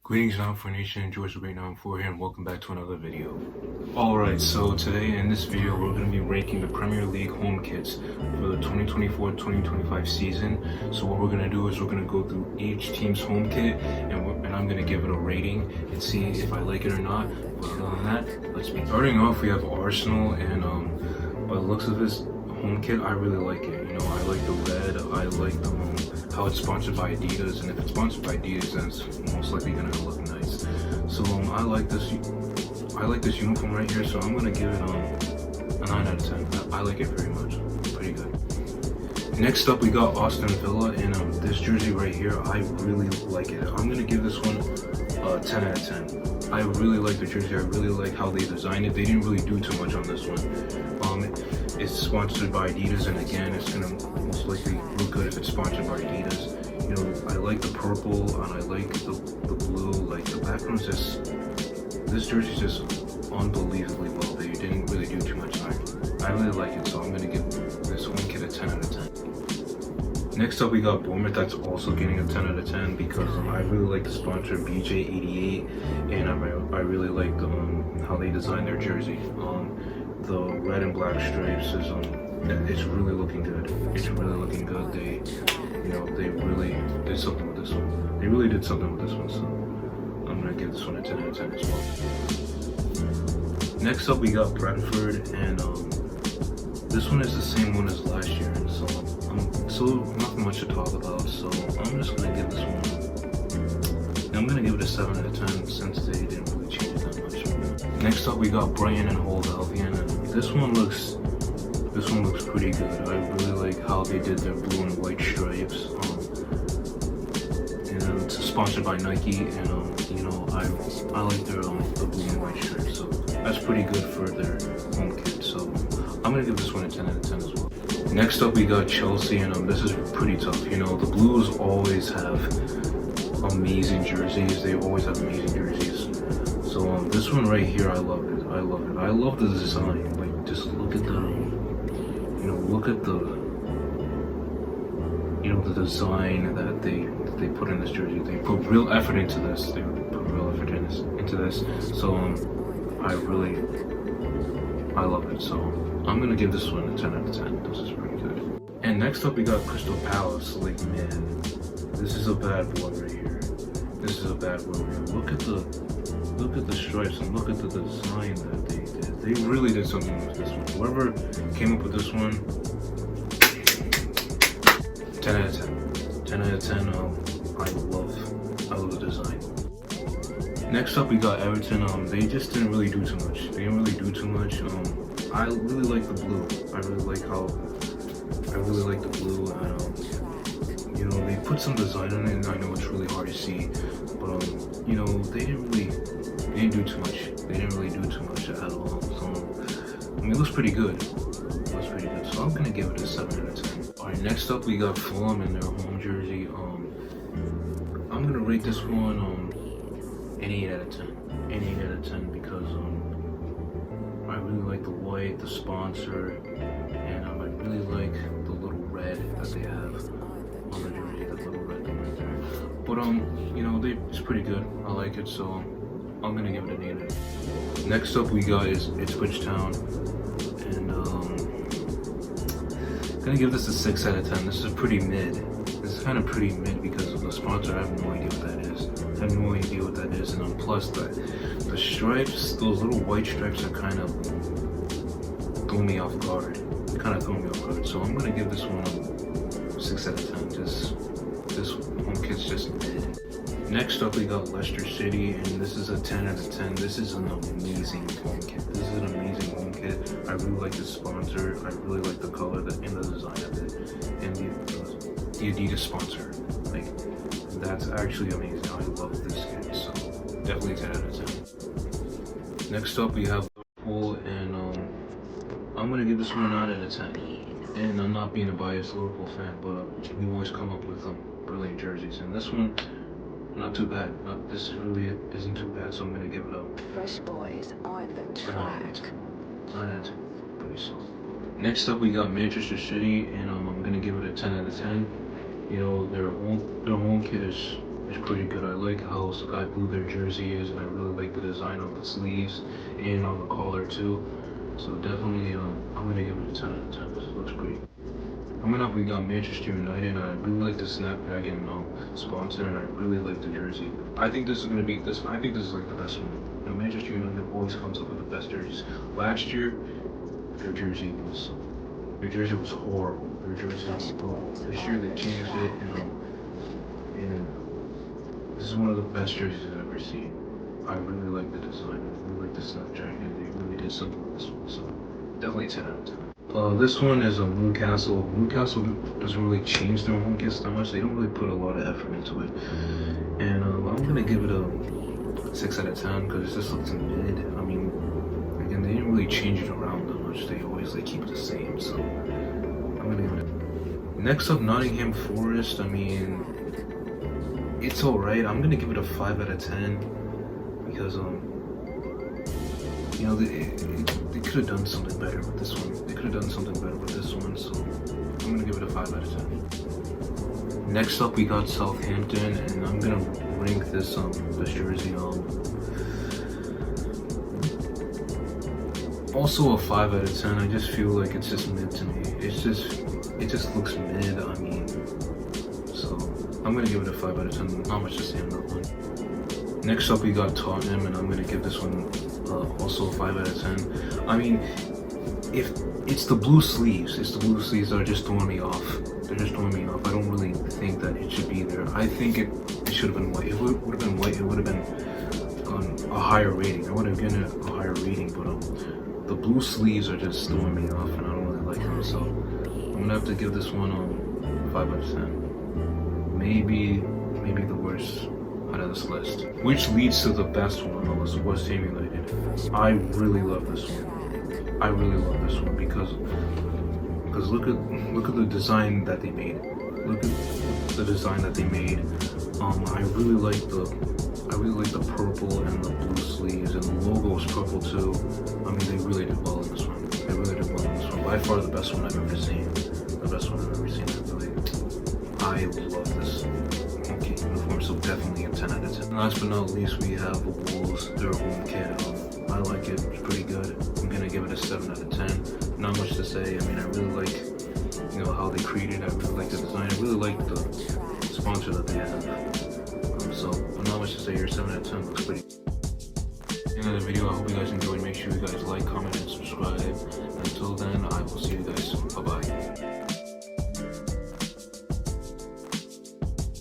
Greetings now for Nation and George Great 94 here, and welcome back to another video. Alright, so today in this video we're going to be ranking the Premier League home kits for the 2024-2025 season. So what we're going to do is we're going to go through each team's home kit and I'm going to give it a rating and see if I like it or not. But other than that, let's be starting off. We have Arsenal, and by the looks of this home kit, I really like it. You know, I like the red, I like the how it's sponsored by Adidas, and if it's sponsored by Adidas, then it's most likely gonna look nice. So I like this uniform right here, so I'm gonna give it a 9 out of 10. I like it very much. Pretty good. Next up, we got Aston Villa, and this jersey right here, I really like it. I'm gonna give this one a 10 out of 10. I really like the jersey. I really like how they designed it. They didn't really do too much on this one. It's sponsored by Adidas, and again, it's gonna most likely look good if it's sponsored by Adidas. You know, I like the purple and I like the blue. Like, the background's just, this jersey's just unbelievably well. They didn't really do too much. I really like it, so I'm gonna give this home kit a 10 out of 10. Next up, we got Bournemouth. That's also getting a 10 out of 10 because I really like the sponsor BJ88, and I really like how they designed their jersey. The red and black stripes is it's really looking good. It's really looking good. They really did something with this one. They really did something with this one, so I'm gonna give this one a 10 out of 10 as well. Next up, we got Brentford, and this one is the same one as last year, so nothing much to talk about. So I'm just gonna give this one. I'm gonna give it a 7 out of 10 since they didn't really change it that much. Next up, we got Brighton and Hove Albion, and this one looks pretty good. I really like how they did their blue and white stripes. And it's sponsored by Nike, and you know, I like their the blue and white stripes, so that's pretty good for their home kit. So I'm gonna give this one a 10 out of 10 as well. Next up, we got Chelsea, and this is pretty tough. You know, the Blues always have amazing jerseys. They always have amazing jerseys. So this one right here, I love it. I love it. I love the design. Like, just look at the design that they put in this jersey. They put real effort into this. So I love it. So I'm gonna give this one a 10 out of 10. This is pretty good. And next up, we got Crystal Palace. Like, man, this is a bad boy right here. This is a bad boy right here. Look at the stripes and look at the design that they did. They really did something with this one. Whoever came up with this one, 10 out of 10. 10 out of 10. I love the design. Next up, we got Everton. They just didn't really do too much. I really like the blue. I really like the blue. And you know, they put some design on it, and I know it's really hard to see, but you know, they didn't do too much. They didn't really do too much at all. So I mean, it looks pretty good. So I'm gonna give it a 7 out of 10. Alright, next up, we got Fulham in their home jersey. I'm gonna rate this one an 8 out of 10. An 8 out of 10 because I really like the white, the sponsor, and I really like the little red that they have on the jersey, that little red thing right there. But you know, it's pretty good. I like it, so I'm gonna give it an 8 out of 10. Next up, we got Ipswich Town, and gonna give this a 6 out of 10. This is pretty mid. This is kind of pretty mid because of the sponsor. I have no idea what that is. And plus the stripes, those little white stripes are kind of throw me off guard. So I'm gonna give this one a 6 out of 10. This home kit's just mid. Next up, we got Leicester City, and this is a 10 out of 10. This is an amazing home kit. I really like the sponsor. I really like the color and the design of it, and the Adidas sponsor. Like, that's actually amazing. I love this kit, so definitely 10 out of 10. Next up, we have Liverpool, and I'm gonna give this one a 9 out of 10. And I'm not being a biased Liverpool fan, but we always come up with brilliant jerseys, and this one, not too bad. This really isn't too bad, so I'm gonna give it a Fresh boys on the track. 9 out of 10. Pretty solid. Next up, we got Manchester City, and I'm gonna give it a 10 out of 10. You know, their home kit is It's pretty good. I like how sky blue their jersey is, and I really like the design on the sleeves and on the collar too. So definitely, I'm gonna give it a 10 out of 10. This looks great. Coming up, we got Manchester United, and I really like the Snapdragon sponsor, and I really like the jersey. I think this is gonna be this. I think this is like the best one. You know, Manchester United always comes up with the best jerseys. Last year, their jersey was horrible. Their jersey was horrible. This year they changed it, and this is one of the best jerseys I've ever seen. I really like the design. I really like the Snapdragon. They really did something with this one. So definitely 10 out of 10. This one is a Newcastle. Newcastle doesn't really change their home kits that much. They don't really put a lot of effort into it. And I'm gonna give it a 6 out of 10 because it just looks mid. I mean, again, they didn't really change it around that much. They always like keep it the same. So I'm gonna give it. Next up, Nottingham Forest. I mean, it's alright. I'm gonna give it a 5 out of 10 because you know, they could have done something better with this one. They could have done something better with this one, so I'm gonna give it a 5 out of 10. Next up, we got Southampton, and I'm gonna rank this jersey also a 5 out of 10. I just feel like it's just mid to me. It just looks mid. I mean, so I'm gonna give it a 5 out of 10. Not much to say on that one. Next up, we got Tottenham, and I'm gonna give this one also a 5 out of 10. I mean, if it's the blue sleeves, that are just throwing me off. They're just throwing me off. I don't really think that it should be there. I think it should have been white. If it would have been white, it would have been a higher rating. I would have given it a higher rating, but the blue sleeves are just throwing me off, and I don't really like them. So I'm gonna have to give this one 5 out of 10. Maybe the worst out of this list. Which leads to the best one on the list, West Ham United. I really love this one. I really love this one because look at the design that they made. Look at the design that they made. I really like the purple and the blue sleeves, and the logo is purple too. I mean, they really did well in this one. They really did well in this one. By far the best one I've ever seen. The best one I've ever seen. I love this. Okay, uniform, so definitely a 10 out of 10. Last but not least, we have the Wolves, their home kit. I like it, it's pretty good. I'm gonna give it a 7 out of 10. Not much to say. I mean, I really like, you know, how they created it. I really like the design. I really like the sponsor that they have. So, but not much to say here. 7 out of 10 looks pretty. End of the video. I hope you guys enjoyed. Make sure you guys like, comment, and subscribe. Until then, I will see you guys soon. Bye bye.